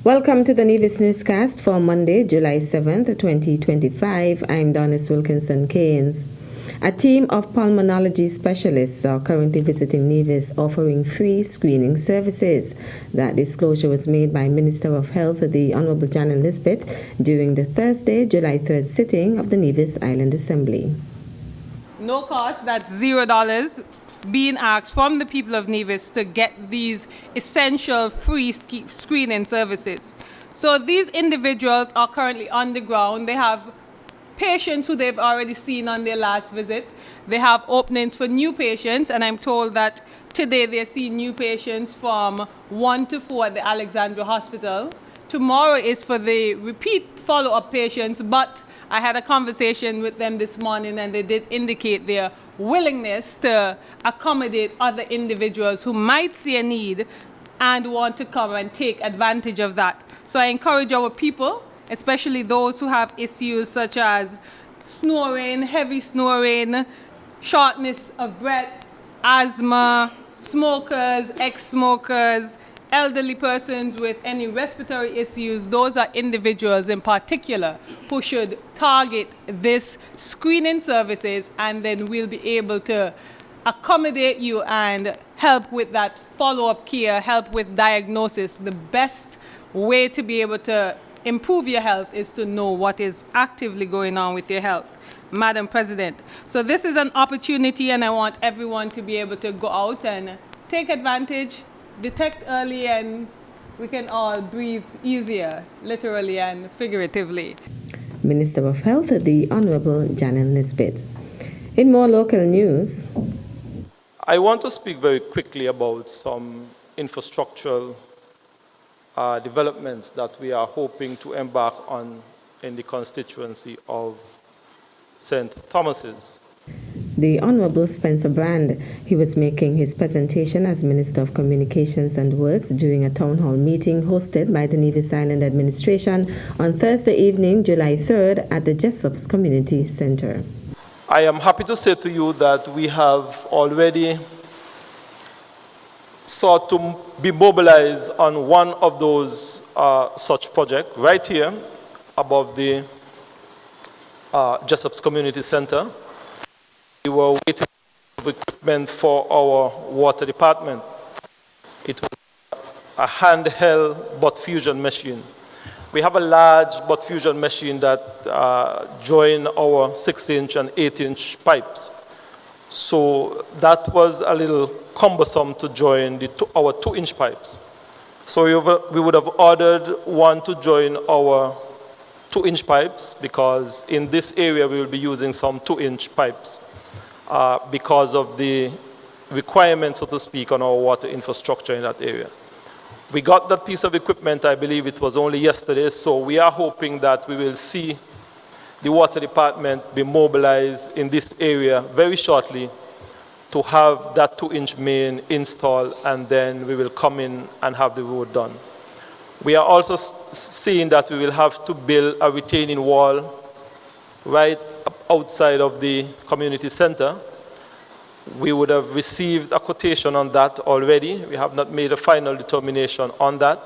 Welcome to the Nevis Newscast for Monday, July 7th, 2025. I'm Donis Wilkinson Keynes. A team of pulmonology specialists are currently visiting Nevis offering free screening services. That disclosure was made by Minister of Health, the Honorable Janet Nisbet, during the Thursday, July 3rd sitting of the Nevis Island Assembly. No cost, that's $0, being asked from the people of Nevis to get these essential free screening services. So these individuals are currently on the ground. They have patients who they've already seen on their last visit. They have openings for new patients, and I'm told that today they're seeing new patients from 1 to 4 at the Alexandra Hospital. Tomorrow is for the repeat follow-up patients, but I had a conversation with them this morning and they did indicate their willingness to accommodate other individuals who might see a need and want to come and take advantage of that. So I encourage our people, especially those who have issues such as snoring, heavy snoring, shortness of breath, asthma, smokers, ex-smokers, elderly persons with any respiratory issues. Those are individuals in particular who should target this screening services, and then we'll be able to accommodate you and help with that follow-up care, help with diagnosis. The best way to be able to improve your health is to know what is actively going on with your health, Madam President. So this is an opportunity, and I want everyone to be able to go out and take advantage, detect early, and we can all breathe easier, literally and figuratively. Minister of Health, the Honorable Janet Nisbet. In more local news, I want to speak very quickly about some infrastructural developments that we are hoping to embark on in the constituency of St. Thomas's. the Honorable Spencer Brand, he was making his presentation as Minister of Communications and Works during a town hall meeting hosted by the Nevis Island Administration on Thursday evening, July 3rd at the Jessups Community Center. I am happy to say to you that we have already sought to be mobilized on one of those such projects right here above the Jessups Community Center. We were waiting for equipment for our water department. It was a handheld butt fusion machine. We have a large butt fusion machine that join our 6-inch and 8-inch pipes. So that was a little cumbersome to join our 2-inch pipes. So we would have ordered one to join our 2-inch pipes, because in this area we will be using some 2-inch pipes because of the requirements, so to speak, on our water infrastructure in that area. We got that piece of equipment, I believe it was only yesterday, so we are hoping that we will see the water department be mobilized in this area very shortly to have that 2-inch main installed, and then we will come in and have the road done. We are also seeing that we will have to build a retaining wall right outside of the community center. We would have received a quotation on that already. We have not made a final determination on that,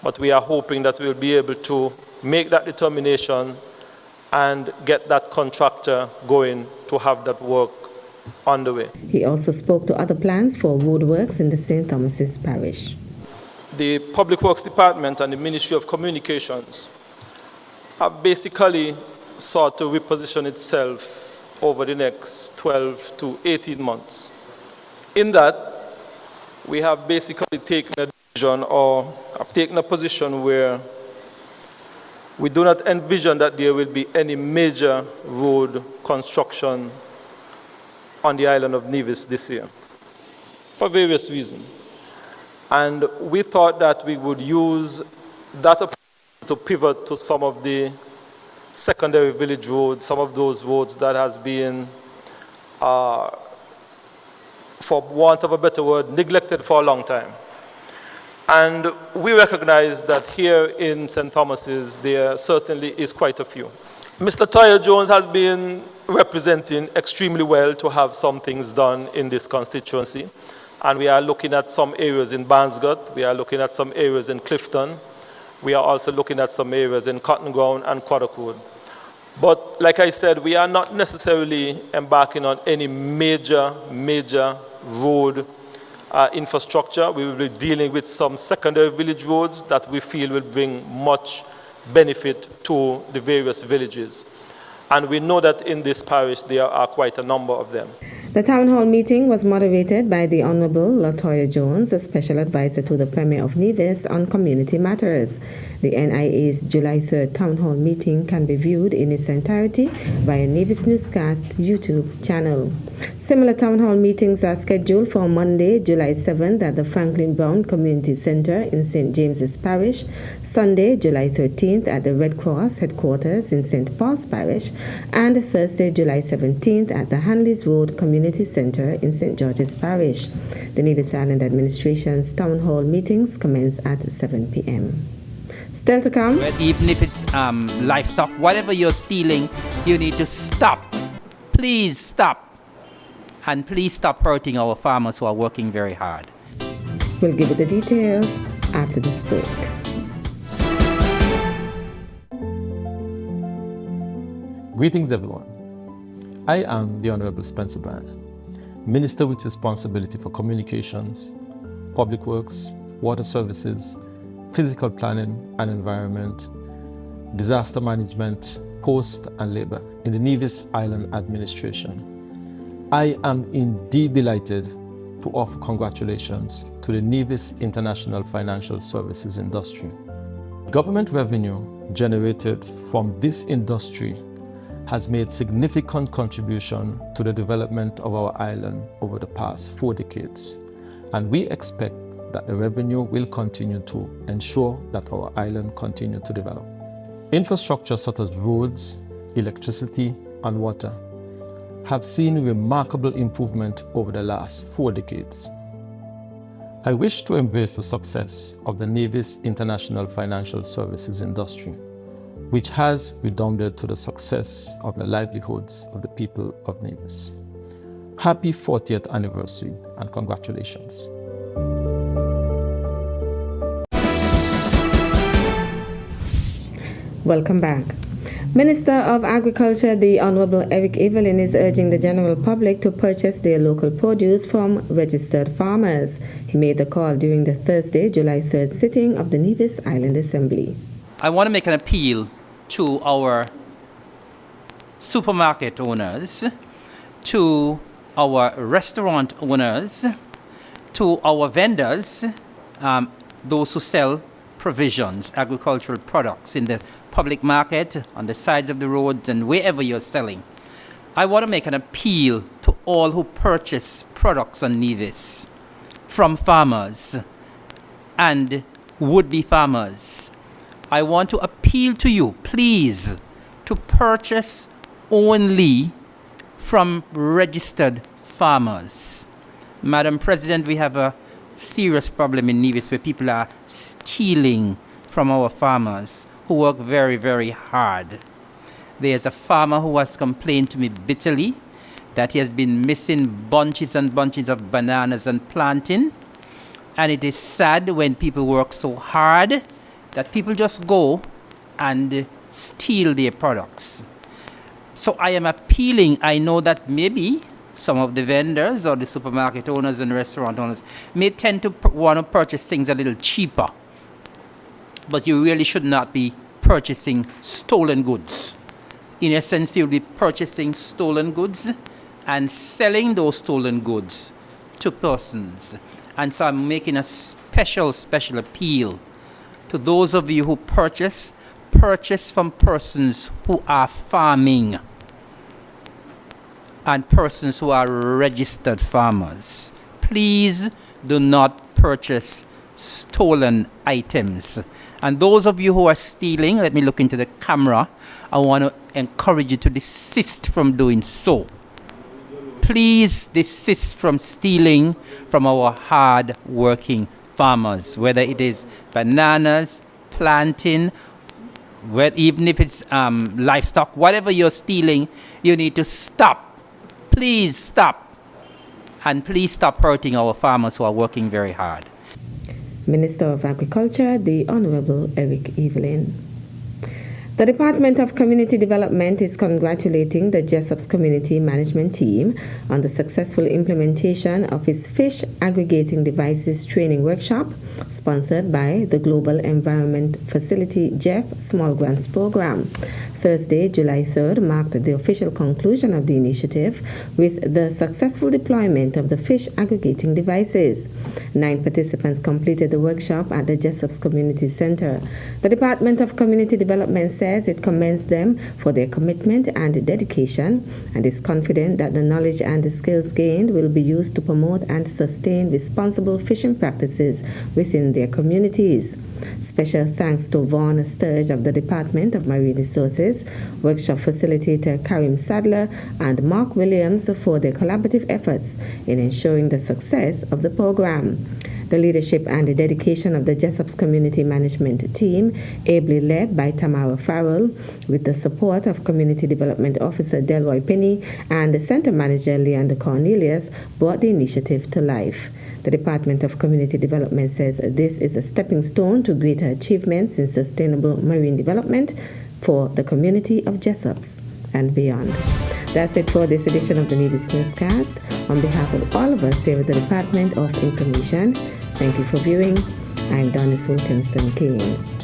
but we are hoping that we'll be able to make that determination and get that contractor going to have that work on the way. He also spoke to other plans for roadworks in the St. Thomas's parish. The Public Works Department and the Ministry of Communications have basically sought to reposition itself over the next 12 to 18 months. In that, we have basically taken a decision, or have taken a position where we do not envision that there will be any major road construction on the island of Nevis this year, for various reasons. And we thought that we would use that to pivot to some of the secondary village roads, some of those roads that has been, for want of a better word, neglected for a long time. And we recognize that here in St. Thomas's, there certainly is quite a few. Mr. Toya Jones has been representing extremely well to have some things done in this constituency. And we are looking at some areas in Barnsgott, we are looking at some areas in Clifton, We are also looking at some areas in Cotton Ground and Quadacode. But like I said, we are not necessarily embarking on any major road infrastructure. We will be dealing with some secondary village roads that we feel will bring much benefit to the various villages. And we know that in this parish there are quite a number of them. The town hall meeting was moderated by the Honorable Latoya Jones, a special advisor to the Premier of Nevis on community matters. The NIA's July 3rd town hall meeting can be viewed in its entirety via Nevis Newscast YouTube channel. Similar town hall meetings are scheduled for Monday, July 7th at the Franklin Brown Community Center in St. James's Parish, Sunday, July 13th at the Red Cross headquarters in St. Paul's Parish, and Thursday, July 17th at the Hanleys Road Community Center in St. George's Parish. The Nevis Island Administration's town hall meetings commence at 7 p.m. Still to come. Well, even if it's livestock, whatever you're stealing, you need to stop. Please stop. And please stop hurting our farmers who are working very hard. We'll give you the details after this break. Greetings, everyone. I am the Honorable Spencer Brand, Minister with responsibility for communications, public works, water services, physical planning and environment, disaster management, post and labor in the Nevis Island Administration. I am indeed delighted to offer congratulations to the Nevis International Financial Services industry. Government revenue generated from this industry has made significant contribution to the development of our island over the past 4 decades, and we expect that the revenue will continue to ensure that our island continue to develop. Infrastructure such as roads, electricity, and water have seen remarkable improvement over the last 4 decades. I wish to embrace the success of the Nevis International Financial Services industry, which has redounded to the success of the livelihoods of the people of Nevis. Happy 40th anniversary and congratulations. Welcome back. Minister of Agriculture, the Honorable Eric Evelyn, is urging the general public to purchase their local produce from registered farmers. He made the call during the Thursday, July 3rd sitting of the Nevis Island Assembly. I want to make an appeal to our supermarket owners, to our restaurant owners, to our vendors, those who sell provisions, agricultural products in the public market, on the sides of the roads, and wherever you're selling. I want to make an appeal to all who purchase products on Nevis from farmers and would-be farmers. I want to appeal to you, please, to purchase only from registered farmers. Madam President, we have a serious problem in Nevis where people are stealing from our farmers who work very, very hard. There's a farmer who has complained to me bitterly that he has been missing bunches and bunches of bananas and plantain. And it is sad when people work so hard that people just go and steal their products. So I am appealing. I know that maybe some of the vendors or the supermarket owners and restaurant owners may tend to want to purchase things a little cheaper. But you really should not be purchasing stolen goods. In essence, you'll be purchasing stolen goods and selling those stolen goods to persons. And so I'm making a special appeal to those of you who purchase from persons who are farming and persons who are registered farmers. Please do not purchase stolen items. And those of you who are stealing, let me look into the camera. I want to encourage you to desist from doing so. Please desist from stealing from our hard-working farmers, whether it is bananas, plantain, even if it's livestock, whatever you're stealing, you need to stop. Please stop. And please stop hurting our farmers who are working very hard. Minister of Agriculture, the Honorable Eric Evelyn. The Department of Community Development is congratulating the Jessop's Community Management Team on the successful implementation of its fish aggregating devices training workshop, sponsored by the Global Environment Facility GEF Small Grants Program. Thursday, July 3rd, marked the official conclusion of the initiative with the successful deployment of the fish aggregating devices. 9 participants completed the workshop at the Jessop's Community Center. The Department of Community Development says it commends them for their commitment and dedication and is confident that the knowledge and the skills gained will be used to promote and sustain responsible fishing practices within their communities. Special thanks to Vaughn Sturge of the Department of Marine Resources, workshop facilitator Karim Sadler, and Mark Williams for their collaborative efforts in ensuring the success of the program. The leadership and the dedication of the Jessop's Community Management Team, ably led by Tamara Farrell, with the support of Community Development Officer Delroy Penny and the Center Manager Leander Cornelius, brought the initiative to life. The Department of Community Development says this is a stepping stone to greater achievements in sustainable marine development for the community of Jessop's and beyond. That's it for this edition of the Nevis Newscast. On behalf of all of us here at the Department of Information, thank you for viewing. I'm Donis Wilkinson Keynes.